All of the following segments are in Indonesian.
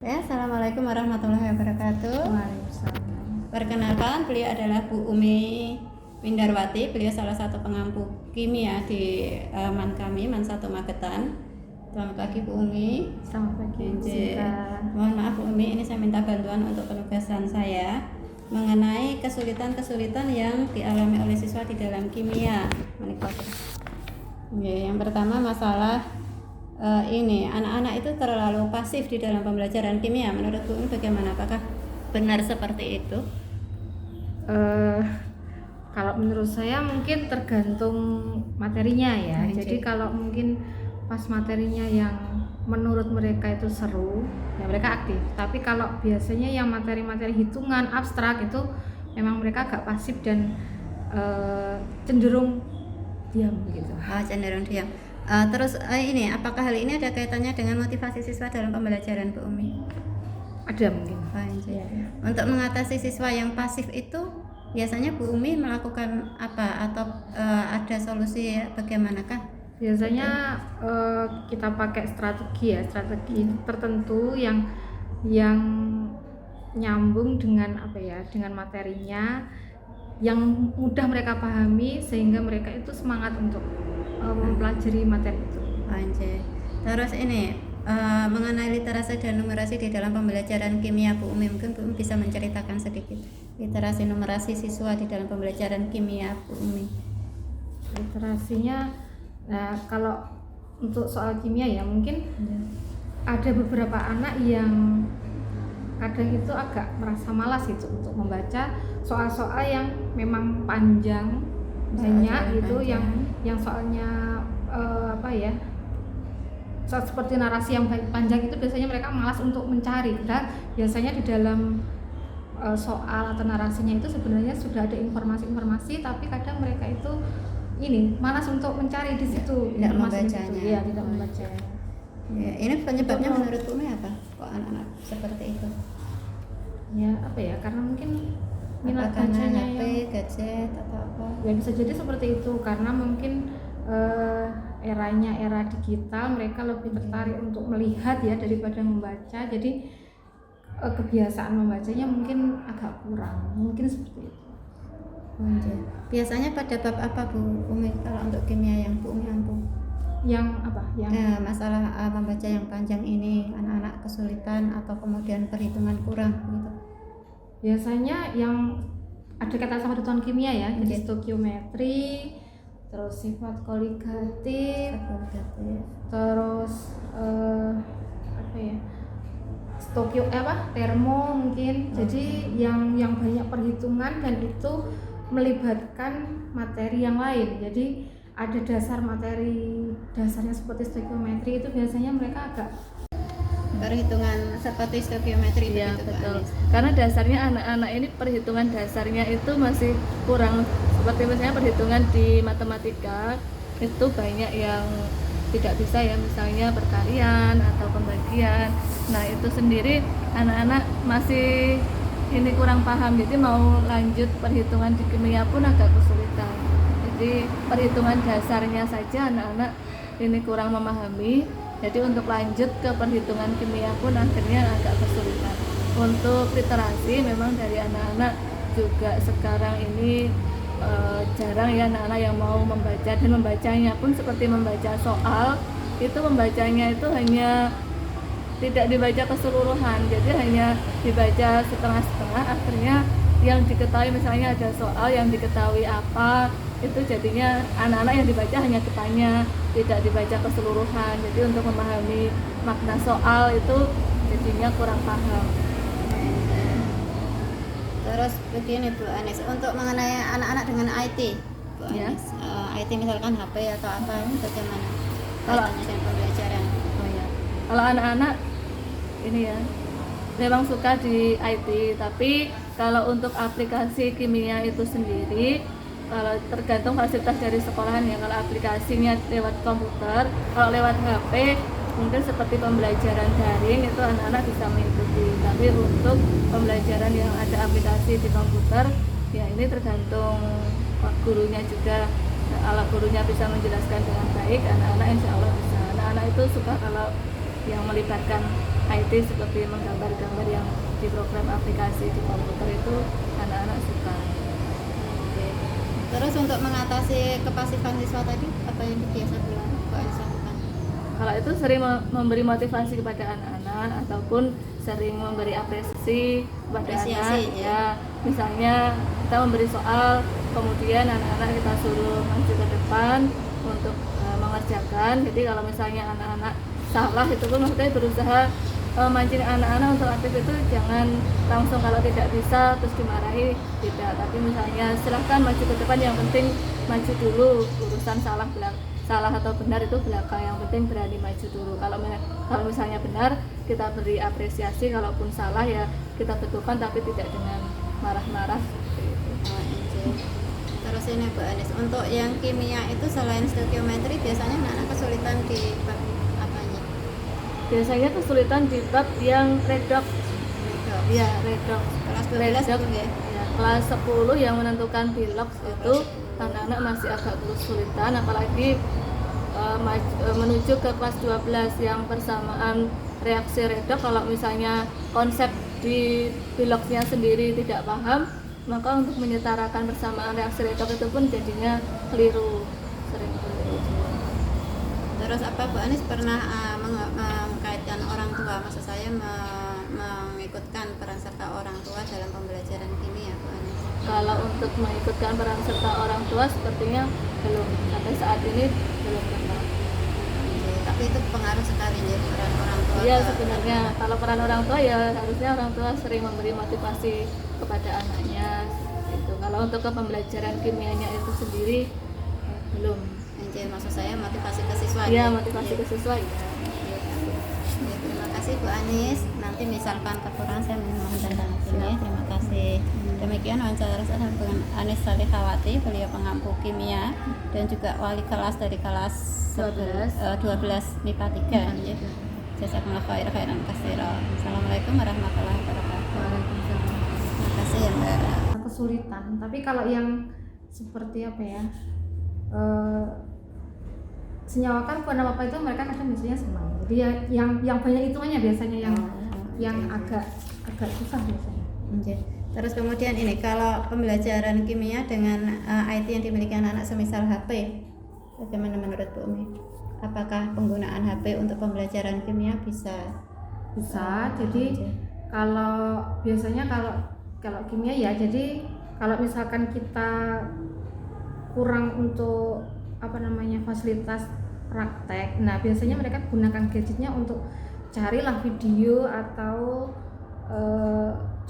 Ya, Assalamualaikum warahmatullahi wabarakatuh. Waalaikumsalam. Perkenalkan, beliau adalah Bu Umi Windarwati. Beliau salah satu pengampu kimia di MAN kami, MAN 1 Magetan. Selamat pagi Bu Umi. Selamat pagi. Mohon maaf Bu Umi, ini saya minta bantuan untuk penugasan saya mengenai kesulitan-kesulitan yang dialami oleh siswa di dalam kimia. Yang pertama masalah ini anak-anak itu terlalu pasif di dalam pembelajaran kimia. Menurut Bu bagaimana? Apakah benar seperti itu? Kalau menurut saya mungkin tergantung materinya ya. Jadi kalau mungkin pas materinya yang menurut mereka itu seru, ya mereka aktif. Tapi kalau biasanya yang materi-materi hitungan abstrak itu memang mereka agak pasif dan cenderung diam gitu. Cenderung diam. Terus ini, apakah hal ini ada kaitannya dengan motivasi siswa dalam pembelajaran Bu Umi? Ada mungkin. Ya. Untuk mengatasi siswa yang pasif itu biasanya Bu Umi melakukan apa atau ada solusi bagaimanakah? Biasanya kita pakai strategi tertentu yang nyambung dengan dengan materinya, yang mudah mereka pahami sehingga mereka itu semangat untuk mempelajari materi itu. Terus ini mengenai literasi dan numerasi di dalam pembelajaran kimia Bu Umi, mungkin Bu Umi bisa menceritakan sedikit literasi numerasi siswa di dalam pembelajaran kimia Bu Umi. Literasinya, nah kalau untuk soal kimia ya mungkin ada beberapa anak yang kadang itu agak merasa malas gitu untuk membaca soal-soal yang memang panjang banyak gitu, yang soalnya soal seperti narasi yang panjang itu biasanya mereka malas untuk mencari. Dan biasanya di dalam soal atau narasinya itu sebenarnya sudah ada informasi-informasi, tapi kadang mereka itu malas untuk mencari di situ, tidak membacanya. Iya, tidak membaca. Ya, ini penyebabnya menurut Bu Umi apa? Kok anak-anak seperti itu? Ya karena mungkin minat bacanya HP, gadget atau apa? Ya bisa jadi seperti itu, karena mungkin eranya era digital, mereka lebih tertarik untuk melihat ya daripada membaca. Jadi kebiasaan membacanya mungkin agak kurang, mungkin seperti itu. Biasanya pada bab apa Bu Umi kalau untuk kimia yang Bu Umi ampuh? Yang apa? Masalah membaca yang panjang ini, anak-anak kesulitan atau kemudian perhitungan kurang gitu. Biasanya yang ada kata sama dengan kimia ya, jadi stoikiometri, terus sifat koligatif, terus termo mungkin. Jadi yang banyak perhitungan dan itu melibatkan materi yang lain. Jadi ada dasarnya seperti stoikiometri, itu biasanya mereka agak perhitungan seperti stoikiometri itu. Iya betul. Karena dasarnya anak-anak ini perhitungan dasarnya itu masih kurang. Seperti misalnya perhitungan di matematika itu banyak yang tidak bisa ya, misalnya perkalian atau pembagian. Nah itu sendiri anak-anak masih kurang paham, jadi mau lanjut perhitungan di kimia pun agak kesulitan. Jadi perhitungan dasarnya saja anak-anak kurang memahami. Jadi untuk lanjut ke perhitungan kimia pun akhirnya agak kesulitan. Untuk literasi memang dari anak-anak juga sekarang ini jarang ya anak-anak yang mau membaca, dan membacanya pun seperti membaca soal, itu membacanya itu hanya tidak dibaca keseluruhan, jadi hanya dibaca setengah-setengah. Akhirnya yang diketahui, misalnya ada soal yang diketahui apa, itu jadinya anak-anak yang dibaca hanya depannya, tidak dibaca keseluruhan. Jadi untuk memahami makna soal itu jadinya kurang paham. Terus begini Bu Anis, untuk mengenai anak-anak dengan IT Bu Anis, IT misalkan HP atau apa, ini bagaimana kaitannya dengan pembelajaran? Kalau anak-anak ini ya memang suka di IT, tapi kalau untuk aplikasi kimia itu sendiri, kalau tergantung fasilitas dari sekolahan ya. Kalau aplikasinya lewat komputer, kalau lewat HP mungkin seperti pembelajaran daring itu anak-anak bisa mengikuti. Tapi untuk pembelajaran yang ada aplikasi di komputer, ya ini tergantung gurunya juga. Kalau gurunya bisa menjelaskan dengan baik, anak-anak insya Allah bisa. Anak-anak itu suka kalau yang melibatkan IT seperti menggambar-gambar yang di program aplikasi di komputer itu anak-anak suka. Oke. Terus untuk mengatasi kepasifan siswa tadi, apa yang biasa Bu Anis lakukan? Kalau itu sering memberi motivasi kepada anak-anak ataupun sering memberi apresiasi kepada Apresiasi, anak. ya. Ya, misalnya kita memberi soal, kemudian anak-anak kita suruh maju ke depan untuk mengerjakan. Jadi kalau misalnya anak-anak salah itu pun maksudnya berusaha mancing anak-anak untuk aktif itu jangan langsung kalau tidak bisa terus dimarahi, tidak, tapi misalnya silahkan maju ke depan, yang penting maju dulu, urusan salah atau benar itu belakang, yang penting berani maju dulu. Kalau misalnya benar kita beri apresiasi, kalaupun salah ya kita betulkan tapi tidak dengan marah-marah seperti itu. Oh, iya. Terus ini Bu Anis, untuk yang kimia itu selain stoikiometri biasanya anak-anak kesulitan di bab apanya? Biasanya kesulitan di bab yang redox. Ya, redox. Kelas 12 Redox, itu ya? ya, kelas 10 yang menentukan bilox itu anak-anak masih agak kesulitan, apalagi menuju ke kelas 12 yang persamaan reaksi redox. Kalau misalnya konsep di biloxnya sendiri tidak paham, maka untuk menyetarakan persamaan reaksi redox itu pun jadinya keliru, sering keliru. Terus apa Bu Anis pernah mengkaitkan orang tua, maksud saya mengikutkan peran serta orang tua dalam pembelajaran kimia Bu Anis? Kalau untuk mengikutkan peran serta orang tua sepertinya belum, sampai saat ini belum pernah. Oke, tapi itu pengaruh sekali ya peran orang tua. Iya, sebenarnya kalau peran orang tua ya harusnya orang tua sering memberi motivasi kepada anaknya itu. Kalau untuk ke pembelajaran kimianya itu sendiri belum. Anjir, maksud saya motivasi ke siswa. Iya, ya? motivasi ke siswa ya. Ya, terima kasih Bu Anis. Nanti misalkan kekurangan saya mohon tentang sini. Terima kasih. Demikian wawancara saya dengan Anis Salihawati, beliau pengampu kimia dan juga wali kelas dari kelas 12 MIPA 3. Ya. Jazakumullah khairan katsiran. Assalamualaikum warahmatullahi wabarakatuh. Terima kasih ya Mbak. Kesulitan, tapi kalau yang seperti apa ya, senyawakan kepada bapak itu mereka kadang biasanya senang. Jadi yang banyak hitungannya biasanya yang agak susah biasanya. Oke. Terus kemudian ini kalau pembelajaran kimia dengan IT yang dimiliki anak-anak semisal HP, bagaimana menurut Bu Umi? Apakah penggunaan HP untuk pembelajaran kimia bisa? Jadi kalau biasanya kalau kimia ya, jadi kalau misalkan kita kurang untuk fasilitas praktek, nah biasanya mereka gunakan gadgetnya untuk carilah video atau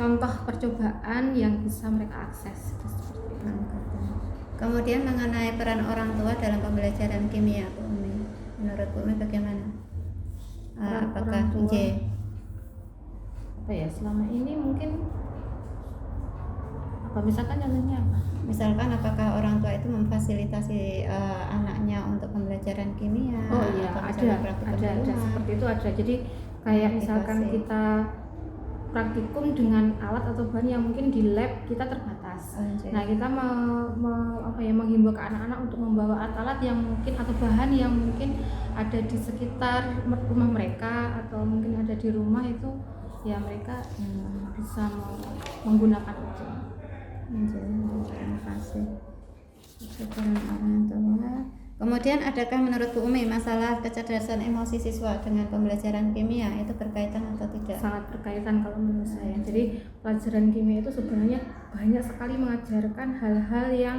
contoh percobaan yang bisa mereka akses seperti itu. Kemudian mengenai peran orang tua dalam pembelajaran kimia, Bu Umi, menurut Bu Umi bagaimana? Apakah orang tua, apa ya selama ini mungkin misalkan contohnya apa? Misalkan apakah orang tua itu memfasilitasi anaknya untuk pembelajaran kimia? Oh iya, atau ada seperti itu ada. Jadi kayak misalkan kita praktikum dengan alat atau bahan yang mungkin di lab kita terbatas. Nah, kita menghimbau ke anak-anak untuk membawa alat-alat yang mungkin atau bahan yang mungkin ada di sekitar rumah mereka atau mungkin ada di rumah itu, ya mereka bisa menggunakan itu. Terima kasih. Orang tua. Kemudian adakah menurut Bu Umi masalah kecerdasan emosi siswa dengan pembelajaran kimia itu berkaitan atau tidak? Sangat berkaitan kalau menurut saya. Jadi pelajaran kimia itu sebenarnya banyak sekali mengajarkan hal-hal yang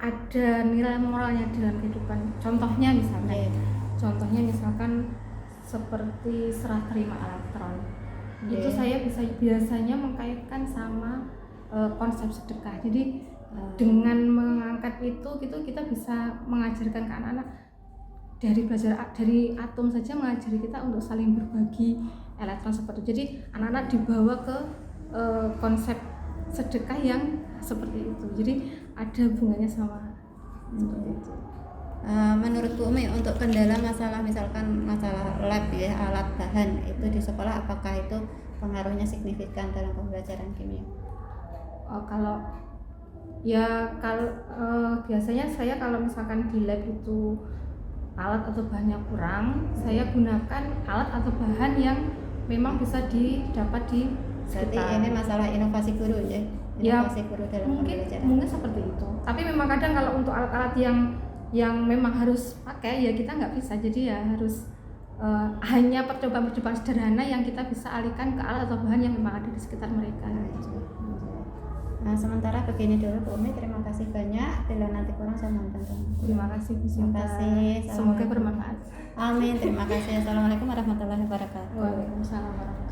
ada nilai moralnya dalam kehidupan. Contohnya misalkan seperti serah terima elektron. Itu saya biasanya mengkaitkan sama konsep sedekah. Jadi dengan mengangkat itu kita bisa mengajarkan ke anak-anak dari atom saja, mengajari kita untuk saling berbagi elektron seperti itu. Jadi anak-anak dibawa ke konsep sedekah yang seperti itu. Jadi ada hubungannya sama seperti itu. Menurut Bu Umi untuk kendala masalah misalkan masalah lab ya, alat bahan itu di sekolah, apakah itu pengaruhnya signifikan dalam pembelajaran kimia? Kalau biasanya saya kalau misalkan di lab itu alat atau bahannya kurang, saya gunakan alat atau bahan yang memang bisa didapat di Berarti sekitar. ini masalah inovasi guru ya. Ya, Inovasi guru dalam pembelajaran. mungkin seperti itu. Tapi memang kadang kalau untuk alat-alat yang memang harus pakai ya kita nggak bisa. Jadi ya harus hanya percobaan-percobaan sederhana yang kita bisa alihkan ke alat atau bahan yang memang ada di sekitar mereka. Gitu. Nah, sementara begini dulu Bu Umi, terima kasih banyak. Bila nanti kurang saya mohon bantuan. Terima kasih Bu Terima Sinta. kasih. Semoga bermanfaat. Amin. Terima kasih. Assalamualaikum warahmatullahi wabarakatuh. Waalaikumsalam warahmatullahi wabarakatuh.